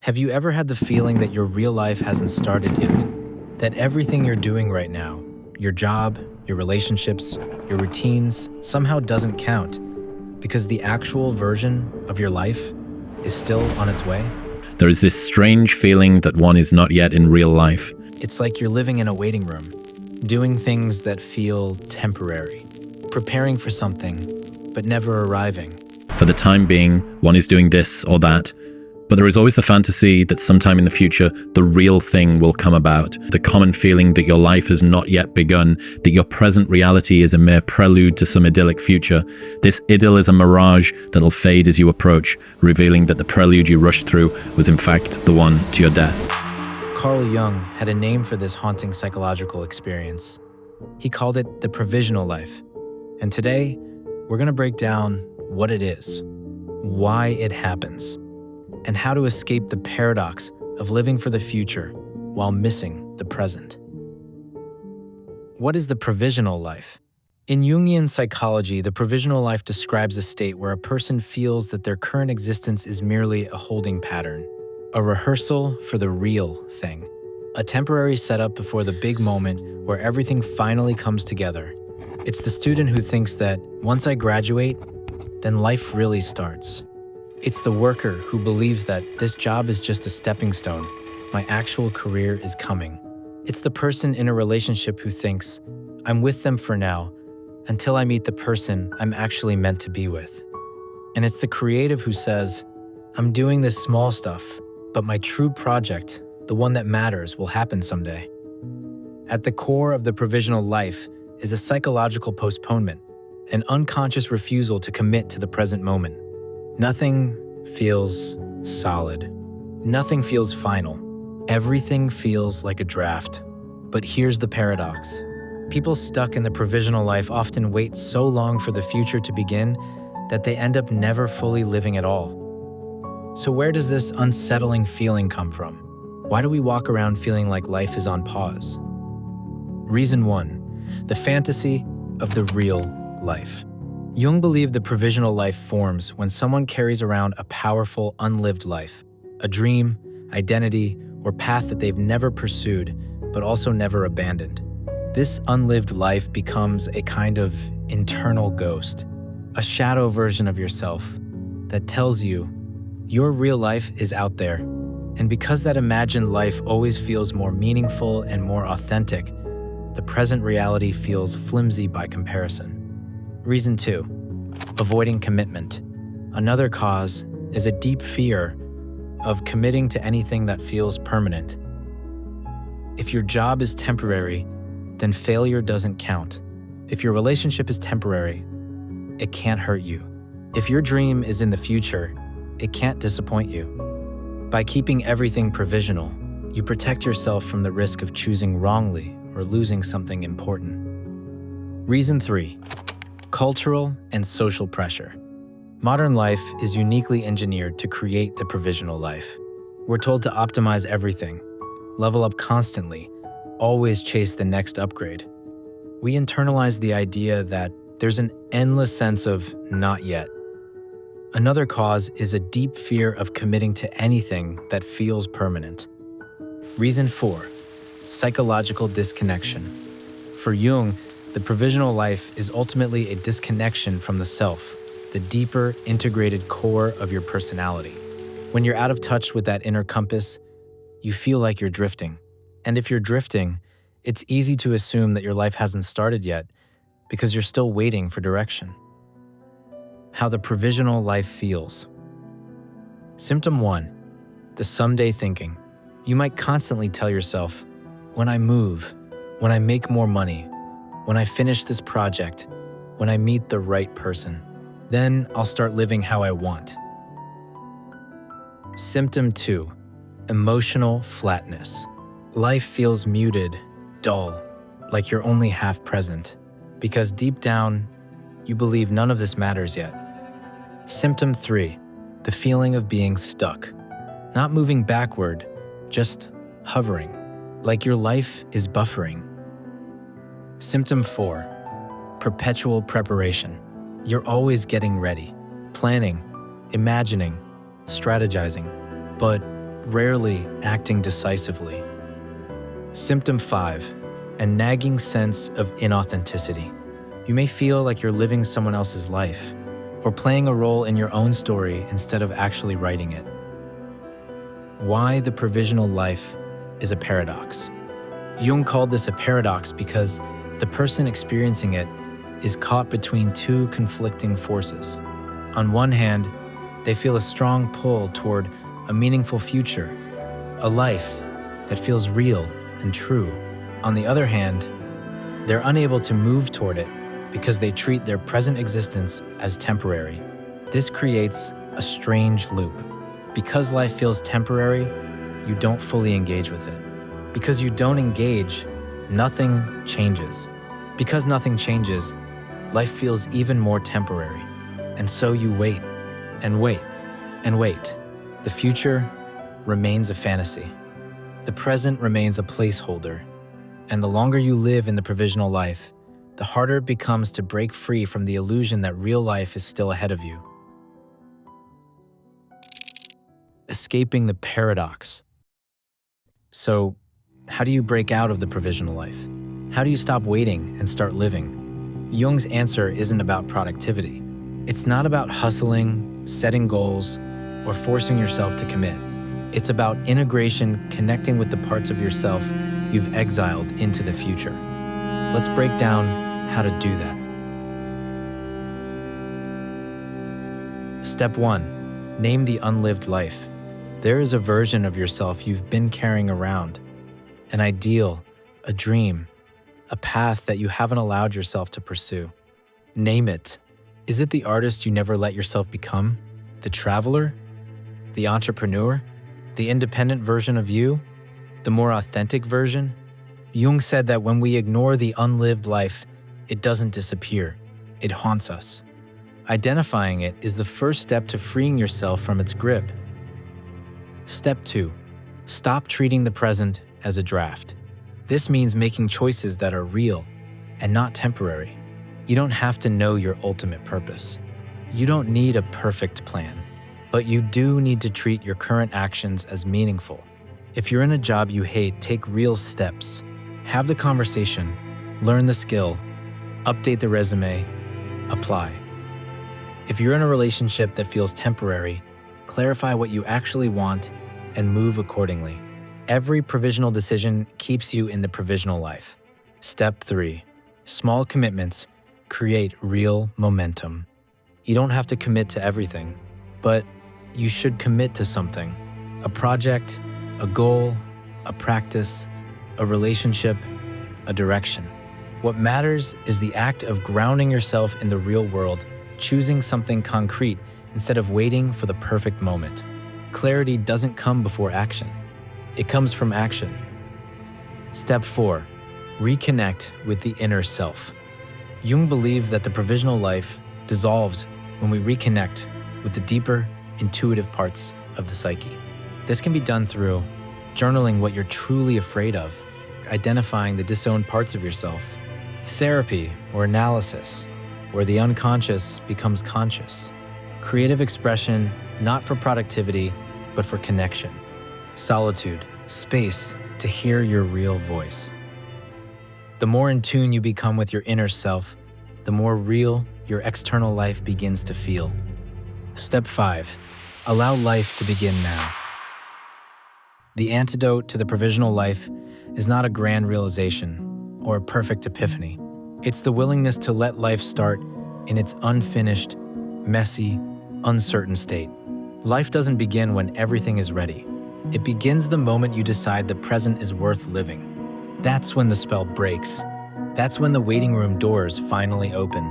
Have you ever had the feeling that your real life hasn't started yet? That everything you're doing right now, your job, your relationships, your routines, somehow doesn't count because the actual version of your life is still on its way? There is this strange feeling that one is not yet in real life. It's like you're living in a waiting room, doing things that feel temporary, preparing for something, but never arriving. For the time being, one is doing this or that, but there is always the fantasy that sometime in the future, the real thing will come about. The common feeling that your life has not yet begun, that your present reality is a mere prelude to some idyllic future. This idyll is a mirage that'll fade as you approach, revealing that the prelude you rushed through was in fact the one to your death. Carl Jung had a name for this haunting psychological experience. He called it the provisional life. And today, we're going to break down what it is, why it happens, and how to escape the paradox of living for the future while missing the present. What is the provisional life? In Jungian psychology, the provisional life describes a state where a person feels that their current existence is merely a holding pattern, a rehearsal for the real thing, a temporary setup before the big moment where everything finally comes together. It's the student who thinks that once I graduate, then life really starts. It's the worker who believes that this job is just a stepping stone. My actual career is coming. It's the person in a relationship who thinks, I'm with them for now, until I meet the person I'm actually meant to be with. And it's the creative who says, I'm doing this small stuff, but my true project, the one that matters, will happen someday. At the core of the provisional life is a psychological postponement, an unconscious refusal to commit to the present moment. Nothing feels solid. Nothing feels final. Everything feels like a draft. But here's the paradox. People stuck in the provisional life often wait so long for the future to begin that they end up never fully living at all. So where does this unsettling feeling come from? Why do we walk around feeling like life is on pause? Reason 1, the fantasy of the real life. Jung believed the provisional life forms when someone carries around a powerful, unlived life, a dream, identity, or path that they've never pursued, but also never abandoned. This unlived life becomes a kind of internal ghost, a shadow version of yourself that tells you your real life is out there. And because that imagined life always feels more meaningful and more authentic, the present reality feels flimsy by comparison. Reason 2, avoiding commitment. Another cause is a deep fear of committing to anything that feels permanent. If your job is temporary, then failure doesn't count. If your relationship is temporary, it can't hurt you. If your dream is in the future, it can't disappoint you. By keeping everything provisional, you protect yourself from the risk of choosing wrongly or losing something important. Reason 3, cultural and social pressure. Modern life is uniquely engineered to create the provisional life. We're told to optimize everything, level up constantly, always chase the next upgrade. We internalize the idea that there's an endless sense of not yet. Another cause is a deep fear of committing to anything that feels permanent. Reason 4, psychological disconnection. For Jung, the provisional life is ultimately a disconnection from the self, the deeper, integrated core of your personality. When you're out of touch with that inner compass, you feel like you're drifting. And if you're drifting, it's easy to assume that your life hasn't started yet because you're still waiting for direction. How the provisional life feels. Symptom 1, the someday thinking. You might constantly tell yourself, when I move, when I make more money, when I finish this project, when I meet the right person, then I'll start living how I want. Symptom 2, emotional flatness. Life feels muted, dull, like you're only half present, because deep down, you believe none of this matters yet. Symptom 3, the feeling of being stuck. Not moving backward, just hovering, like your life is buffering. Symptom 4, perpetual preparation. You're always getting ready, planning, imagining, strategizing, but rarely acting decisively. Symptom 5, a nagging sense of inauthenticity. You may feel like you're living someone else's life, or playing a role in your own story instead of actually writing it. Why the provisional life is a paradox. Jung called this a paradox because the person experiencing it is caught between two conflicting forces. On one hand, they feel a strong pull toward a meaningful future, a life that feels real and true. On the other hand, they're unable to move toward it because they treat their present existence as temporary. This creates a strange loop. Because life feels temporary, you don't fully engage with it. Because you don't engage, nothing changes. Because nothing changes, life feels even more temporary. And so you wait, and wait, and wait. The future remains a fantasy. The present remains a placeholder. And the longer you live in the provisional life, the harder it becomes to break free from the illusion that real life is still ahead of you. Escaping the paradox. So, how do you break out of the provisional life? How do you stop waiting and start living? Jung's answer isn't about productivity. It's not about hustling, setting goals, or forcing yourself to commit. It's about integration, connecting with the parts of yourself you've exiled into the future. Let's break down how to do that. Step 1. Name the unlived life. There is a version of yourself you've been carrying around, an ideal, a dream, a path that you haven't allowed yourself to pursue. Name it. Is it the artist you never let yourself become? The traveler? The entrepreneur? The independent version of you? The more authentic version? Jung said that when we ignore the unlived life, it doesn't disappear, it haunts us. Identifying it is the first step to freeing yourself from its grip. Step 2. Stop treating the present as a draft. This means making choices that are real and not temporary. You don't have to know your ultimate purpose. You don't need a perfect plan, but you do need to treat your current actions as meaningful. If you're in a job you hate, take real steps. Have the conversation, learn the skill, update the resume, apply. If you're in a relationship that feels temporary, clarify what you actually want and move accordingly. Every provisional decision keeps you in the provisional life. Step 3. Small commitments create real momentum. You don't have to commit to everything, but you should commit to something. A project, a goal, a practice, a relationship, a direction. What matters is the act of grounding yourself in the real world, choosing something concrete instead of waiting for the perfect moment. Clarity doesn't come before action. It comes from action. Step 4. Reconnect with the inner self. Jung believed that the provisional life dissolves when we reconnect with the deeper, intuitive parts of the psyche. This can be done through journaling what you're truly afraid of, identifying the disowned parts of yourself, therapy or analysis, where the unconscious becomes conscious, creative expression, not for productivity, but for connection, solitude, space to hear your real voice. The more in tune you become with your inner self, the more real your external life begins to feel. Step 5. Allow life to begin now. The antidote to the provisional life is not a grand realization or a perfect epiphany. It's the willingness to let life start in its unfinished, messy, uncertain state. Life doesn't begin when everything is ready. It begins the moment you decide the present is worth living. That's when the spell breaks. That's when the waiting room doors finally open.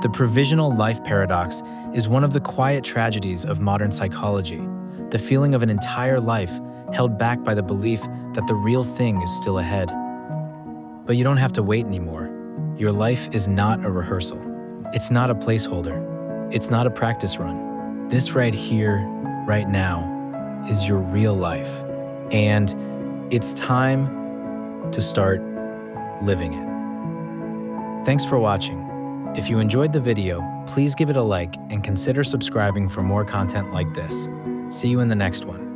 The provisional life paradox is one of the quiet tragedies of modern psychology, the feeling of an entire life held back by the belief that the real thing is still ahead. But you don't have to wait anymore. Your life is not a rehearsal. It's not a placeholder. It's not a practice run. This right here, right now, is your real life. And it's time to start living it. Thanks for watching. If you enjoyed the video, please give it a like and consider subscribing for more content like this. See you in the next one.